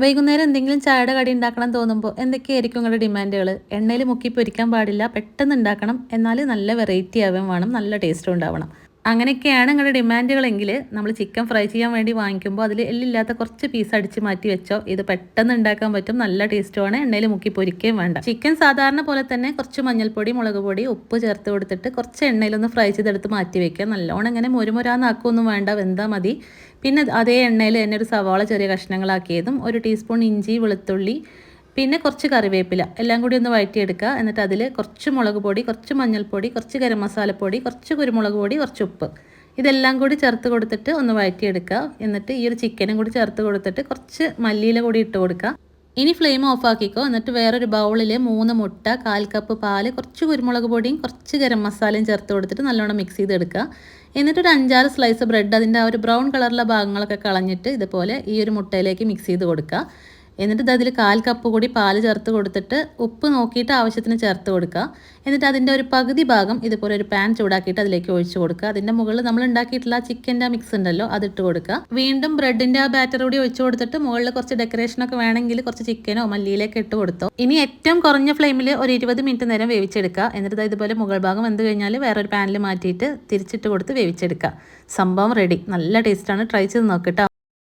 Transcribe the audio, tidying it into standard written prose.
വൈകുന്നേരം എന്തെങ്കിലും ചായയുടെ കടി ഉണ്ടാക്കണം തോന്നുമ്പോൾ എന്തൊക്കെയായിരിക്കും നിങ്ങളുടെ ഡിമാൻഡുകൾ? എണ്ണയിൽ മുക്കി പൊരിക്കാൻ പാടില്ല, പെട്ടെന്ന് ഉണ്ടാക്കണം, എന്നാൽ നല്ല വെറൈറ്റി ആവുകയും വേണം, നല്ല ടേസ്റ്റും ഉണ്ടാവണം. അങ്ങനെയൊക്കെയാണ് നിങ്ങളുടെ ഡിമാൻഡുകളെങ്കിൽ നമ്മൾ ചിക്കൻ ഫ്രൈ ചെയ്യാൻ വേണ്ടി വാങ്ങിക്കുമ്പോൾ അതിൽ എല്ലില്ലാത്ത കുറച്ച് പീസ് അടിച്ച് മാറ്റി വെച്ചോ. ഇത് പെട്ടെന്ന് ഉണ്ടാക്കാൻ പറ്റും, നല്ല ടേസ്റ്റുമാണ്, എണ്ണയിൽ മുക്കി പൊരിക്കുകയും വേണ്ട. ചിക്കൻ സാധാരണ പോലെ തന്നെ കുറച്ച് മഞ്ഞൾപ്പൊടി, മുളക് പൊടി, ഉപ്പ് ചേർത്ത് കൊടുത്തിട്ട് കുറച്ച് എണ്ണയിലൊന്ന് ഫ്രൈ ചെയ്തെടുത്ത് മാറ്റി വെക്കുക. നല്ലോണം ഇങ്ങനെ മുരുമുരാന്നാക്കൊന്നും വേണ്ട, വെന്താൽ മതി. പിന്നെ അതേ എണ്ണയിൽ തന്നെ ഒരു സവാള ചെറിയ കഷ്ണങ്ങളാക്കിയതും, ഒരു ടീസ്പൂൺ ഇഞ്ചി, വെളുത്തുള്ളി, പിന്നെ കുറച്ച് കറിവേപ്പില എല്ലാം കൂടി ഒന്ന് വഴറ്റിയെടുക്കുക. എന്നിട്ട് അതിൽ കുറച്ച് മുളക് പൊടി, കുറച്ച് മഞ്ഞൾപ്പൊടി, കുറച്ച് ഗരം മസാലപ്പൊടി, കുറച്ച് കുരുമുളക് പൊടി, കുറച്ച് ഉപ്പ്, ഇതെല്ലാം കൂടി ചേർത്ത് കൊടുത്തിട്ട് ഒന്ന് വഴറ്റിയെടുക്കുക. എന്നിട്ട് ഈ ഒരു ചിക്കനും കൂടി ചേർത്ത് കൊടുത്തിട്ട് കുറച്ച് മല്ലിയില കൂടി ഇട്ട് കൊടുക്കുക. ഇനി ഫ്ലെയിം ഓഫ് ആക്കിക്കോ. എന്നിട്ട് വേറൊരു ബൗളിൽ 3 മുട്ട, 1/4 കപ്പ് പാല്, കുറച്ച് കുരുമുളക് പൊടിയും കുറച്ച് ഗരം മസാലയും ചേർത്ത് കൊടുത്തിട്ട് നല്ലോണം മിക്സ് ചെയ്തെടുക്കുക. എന്നിട്ട് ഒരു 5-6 സ്ലൈസ് ബ്രെഡ് അതിൻ്റെ ആ ഒരു ബ്രൗൺ കളറിലെ ഭാഗങ്ങളൊക്കെ കളഞ്ഞിട്ട് ഇതുപോലെ ഈ ഒരു മുട്ടയിലേക്ക് മിക്സ് ചെയ്ത് കൊടുക്കുക. എന്നിട്ട് അതിൽ 1/4 കപ്പ് കൂടി പാല് ചേർത്ത് കൊടുത്തിട്ട് ഉപ്പ് നോക്കിയിട്ട് ആവശ്യത്തിന് ചേർത്ത് കൊടുക്കുക. എന്നിട്ട് അതിൻ്റെ ഒരു പകുതി ഭാഗം ഇതുപോലെ ഒരു പാൻ ചൂടാക്കിയിട്ട് അതിലേക്ക് ഒഴിച്ച് കൊടുക്കുക. അതിൻ്റെ മുകളിൽ നമ്മൾ ഉണ്ടാക്കിയിട്ടുള്ള ചിക്കൻ്റെ മിക്സ് ഉണ്ടല്ലോ അതിട്ട് കൊടുക്കുക. വീണ്ടും ബ്രെഡിൻ്റെ ആ ബാറ്റർ കൂടി ഒഴിച്ച് കൊടുത്തിട്ട് മുകളിൽ കുറച്ച് ഡെക്കറേഷനൊക്കെ വേണമെങ്കിൽ കുറച്ച് ചിക്കനോ മല്ലിയിലേക്ക് ഇട്ട് കൊടുത്തോ. ഇനി ഏറ്റവും കുറഞ്ഞ ഫ്ലെയിമിൽ ഒരു 20 മിനിറ്റ് നേരം വേവിച്ചെടുക്കുക. എന്നിട്ട് ഇതുപോലെ മുകൾ ഭാഗം വെന്ത് കഴിഞ്ഞാൽ വേറൊരു പാനിൽ മാറ്റിയിട്ട് തിരിച്ചിട്ട് കൊടുത്ത് വേവിച്ചെടുക്കുക. സംഭവം റെഡി. നല്ല ടേസ്റ്റാണ്, ട്രൈ ചെയ്ത് നോക്കട്ടോ.